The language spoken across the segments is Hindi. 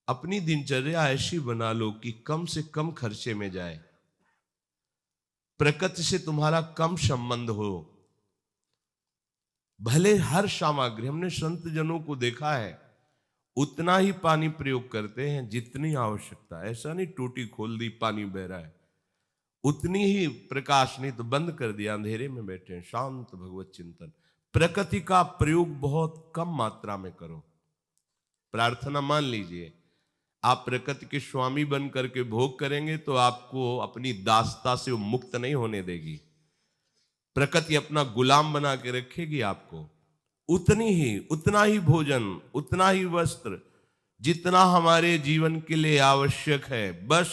अपनी दिनचर्या ऐसी बना लो कि कम से कम खर्चे में जाए, प्रकृति से तुम्हारा कम संबंध हो। भले हर सामग्री, हमने संत जनों को देखा है उतना ही पानी प्रयोग करते हैं जितनी आवश्यकता। ऐसा नहीं टूटी खोल दी पानी बह रहा है, उतनी ही प्रकाश, नहीं तो बंद कर दिया, अंधेरे में बैठे हैं। शांत भगवत चिंतन, प्रकृति का प्रयोग बहुत कम मात्रा में करो। प्रार्थना मान लीजिए, आप प्रकृति के स्वामी बन करके भोग करेंगे तो आपको अपनी दासता से वो मुक्त नहीं होने देगी। प्रकृति अपना गुलाम बना के रखेगी आपको। उतना ही भोजन, उतना ही वस्त्र, जितना हमारे जीवन के लिए आवश्यक है, बस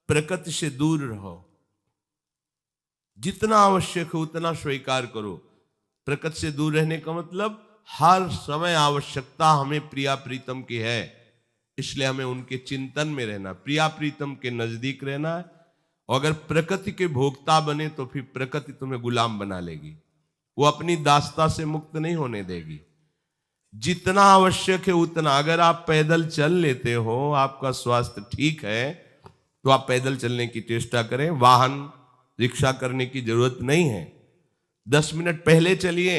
प्रकृति से दूर रहो। जितना आवश्यक है उतना स्वीकार करो। प्रकृति से दूर रहने का मतलब हर समय आवश्यकता हमें प्रिया प्रीतम की है, इसलिए हमें उनके चिंतन में रहना, प्रिया प्रीतम के नजदीक रहना है। और अगर प्रकृति के भोक्ता बने तो फिर प्रकृति तुम्हें गुलाम बना लेगी, वो अपनी दासता से मुक्त नहीं होने देगी। जितना आवश्यक है उतना। अगर आप पैदल चल लेते हो, आपका स्वास्थ्य ठीक है, तो आप पैदल चलने की चेष्टा करें। वाहन रिक्शा करने की जरूरत नहीं है। 10 मिनट पहले चलिए,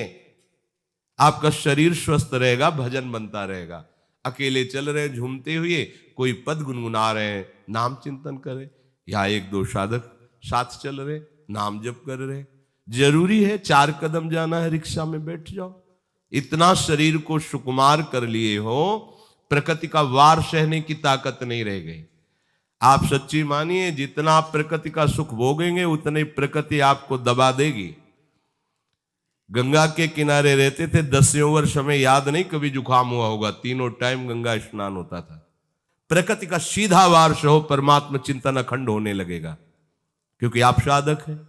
आपका शरीर स्वस्थ रहेगा, भजन बनता रहेगा। अकेले चल रहे झूमते हुए, कोई पद गुनगुना रहे हैं, नाम चिंतन करें, या 1-2 साधक साथ चल रहे, नाम जप कर रहे। जरूरी है 4 कदम जाना है, रिक्शा में बैठ जाओ। इतना शरीर को सुकुमार कर लिए हो, प्रकृति का वार सहने की ताकत नहीं रह गई। आप सच्ची मानिए, जितना आप प्रकृति का सुख भोगेंगे उतनी प्रकृति आपको दबा देगी। गंगा के किनारे रहते थे, 10वें वर्ष हमें याद नहीं कभी जुकाम हुआ होगा, 3 टाइम गंगा स्नान होता था। प्रकृति का सीधा वार्ष हो, परमात्मा चिंतन अखंड होने लगेगा, क्योंकि आप साधक हैं।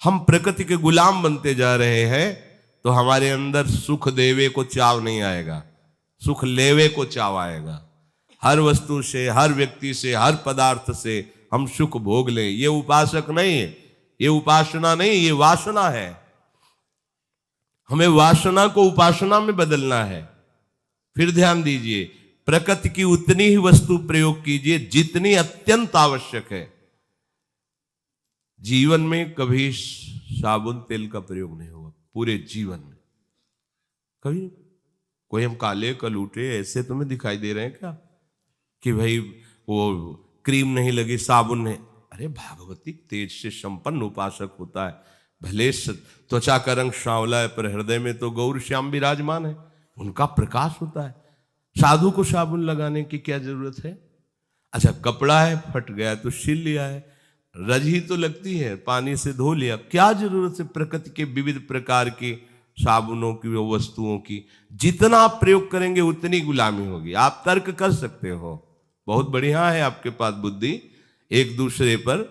हम प्रकृति के गुलाम बनते जा रहे हैं, तो हमारे अंदर सुख देवे को चाव नहीं आएगा, सुख लेवे को चाव आएगा। हर वस्तु से, हर व्यक्ति से, हर पदार्थ से हम सुख भोग लें, ये उपासक नहीं है, ये उपासना नहीं, ये वासना है। हमें वासना को उपासना में बदलना है। फिर ध्यान दीजिए, प्रकृति की उतनी ही वस्तु प्रयोग कीजिए जितनी अत्यंत आवश्यक है। जीवन में कभी साबुन तेल का प्रयोग नहीं होगा, पूरे जीवन में कभी। कोई हम काले कलूटे ऐसे तुम्हें दिखाई दे रहे हैं क्या कि भाई वो क्रीम नहीं लगी, साबुन नहीं? अरे भागवती तेज से संपन्न उपासक होता है, भले त्वचा का रंग सांवला है पर हृदय में तो गौर श्याम विराजमान है, उनका प्रकाश होता है। साधु को साबुन लगाने की क्या जरूरत है? अच्छा, कपड़ा है फट गया तो सिल लिया है, रज ही तो लगती है, पानी से धो लिया, क्या जरूरत है प्रकृति के विविध प्रकार की साबुनों की, वस्तुओं की? जितना आप प्रयोग करेंगे उतनी गुलामी होगी। आप तर्क कर सकते हो, बहुत बढ़िया है आपके पास बुद्धि एक दूसरे पर,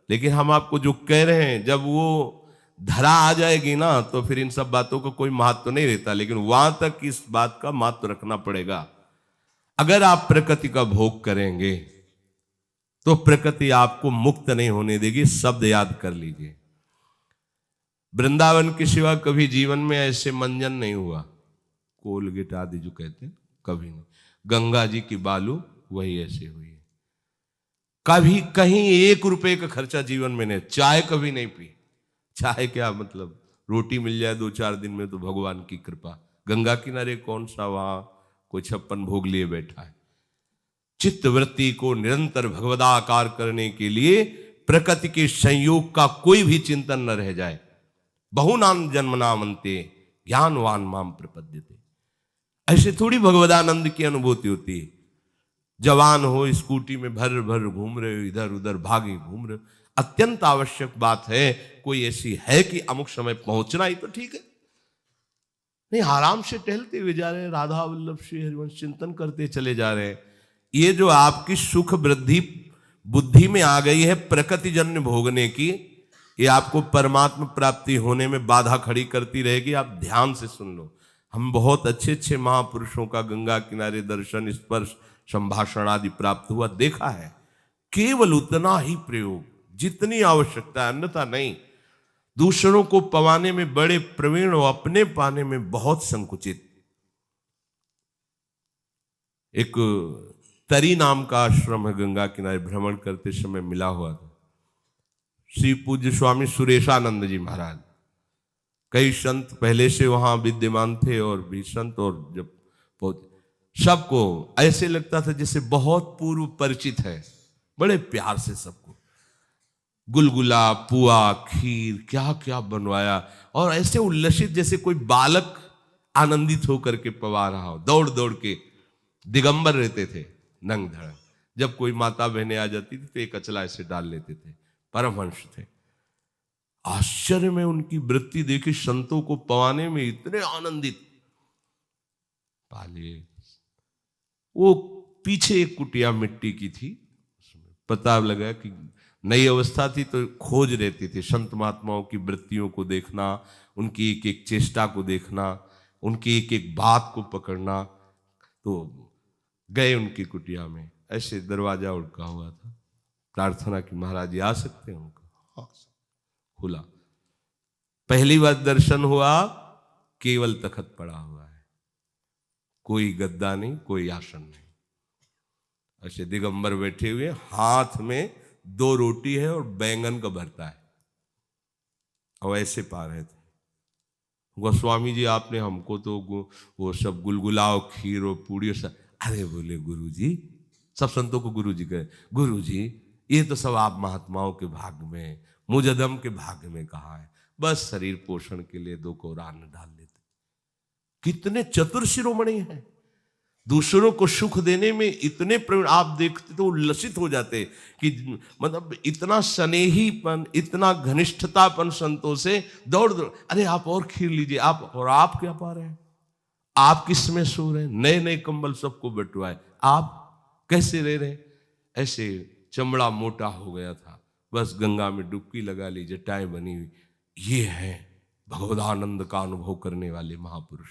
लेकिन हम आपको जो कह रहे हैं, जब वो धरा आ जाएगी ना, तो फिर इन सब बातों का कोई महत्व तो नहीं रहता, लेकिन वहां तक इस बात का महत्व रखना पड़ेगा। अगर आप प्रकृति का भोग करेंगे तो प्रकृति आपको मुक्त नहीं होने देगी। शब्द याद कर लीजिए, वृंदावन के सिवा कभी जीवन में ऐसे मंजन नहीं हुआ, कोलगेट आदि जो कहते हैं, कभी नहीं। गंगा जी की बालू वही ऐसे हुई है। कभी कहीं 1 रुपए का खर्चा जीवन में नहीं। चाय कभी नहीं पी। चाय क्या मतलब, रोटी मिल जाए 2-4 दिन में तो भगवान की कृपा। गंगा किनारे कौन सा वहां कोई 56 भोग लिए बैठा है? चित्त वृत्ति को निरंतर भगवदाकार करने के लिए प्रकृति के संयोग का कोई भी चिंतन न रह जाए। बहुनाम जन्मनामन्ते ज्ञानवान माम प्रपद्यते। ऐसे थोड़ी भगवदानंद की अनुभूति होती है। जवान हो, स्कूटी में भर भर घूम रहे हो, इधर उधर भागे घूम रहे हो, अत्यंत आवश्यक बात है, कोई ऐसी है कि अमुक समय पहुंचना ही तो ठीक है। नहीं, आराम से टहलते हुए जा रहे हैं, राधा वल्लभ श्री हरिवंश चिंतन करते चले जा रहे हैं। ये जो आपकी सुख वृद्धि बुद्धि में आ गई है प्रकृति जन्य भोगने की, ये आपको परमात्मा प्राप्ति होने में बाधा खड़ी करती रहेगी। आप ध्यान से सुन लो। हम बहुत अच्छे अच्छे महापुरुषों का गंगा किनारे दर्शन, स्पर्श, संभाषण आदि प्राप्त हुआ, देखा है। केवल उतना ही प्रयोग जितनी आवश्यकता है, अन्यथा नहीं। दूसरों को पवाने में बड़े प्रवीण और अपने पाने में बहुत संकुचित। एक तरी नाम का आश्रम है, गंगा किनारे भ्रमण करते समय मिला हुआ था। श्री पूज्य स्वामी सुरेशानंद जी महाराज, कई संत पहले से वहां विद्यमान थे और भी संत, और जब पहुंचे सबको ऐसे लगता था जैसे बहुत पूर्व परिचित है, बड़े प्यार से सबको गुलगुला, पुआ, खीर क्या क्या बनवाया, और ऐसे उल्लसित जैसे कोई बालक आनंदित होकर के पवा रहा हो। दौड़ दौड़ के दिगंबर रहते थे, नंग धड़। जब कोई माता बहनें आ जाती थी तो एक अचला ऐसे डाल लेते थे। परमहंस थे। आश्चर्य में उनकी वृत्ति देखी, संतों को पवाने में इतने आनंदित। पाले वो पीछे एक कुटिया मिट्टी की थी, पता लगा कि नई अवस्था थी तो खोज रहती थी संत महात्माओं की वृत्तियों को देखना, उनकी एक एक चेष्टा को देखना, उनकी एक एक बात को पकड़ना। तो गए उनकी कुटिया में, ऐसे दरवाजा उड़का हुआ था, प्रार्थना की महाराज जी आ सकते हैं? उनका खुला। पहली बार दर्शन हुआ, केवल तखत पड़ा हुआ है, कोई गद्दा नहीं, कोई आसन नहीं, ऐसे दिगंबर बैठे हुए, हाथ में 2 रोटी है और बैंगन का भरता है, और ऐसे पा रहे थे। गोस्वामी जी आपने हमको तो वो सब गुलगुलाओ, खीर और पूड़ी सब। अरे बोले गुरुजी, सब संतों को गुरुजी कहे, गुरुजी ये तो सब आप महात्माओं के भाग्य में, मुजदम के भाग्य में कहा है, बस शरीर पोषण के लिए 2 कौर अन्न डाल लेते। कितने चतुर शिरोमणि हैं, दूसरों को सुख देने में इतने प्रवीण। आप देखते तो उल्लसित हो जाते कि मतलब इतना स्नेहीपन, इतना घनिष्ठतापन संतों से। दौड़ दौड़, अरे आप और खीर लीजिए, आप, और आप क्या पा रहे हैं? आप किस में सो रहे हैं? नए नए कंबल सबको बंटवाए, आप कैसे रह रहे? ऐसे चमड़ा मोटा हो गया था, बस गंगा में डुबकी लगा ली, जटाएं बनी हुई। ये हैं भगवदानंद का अनुभव करने वाले महापुरुष।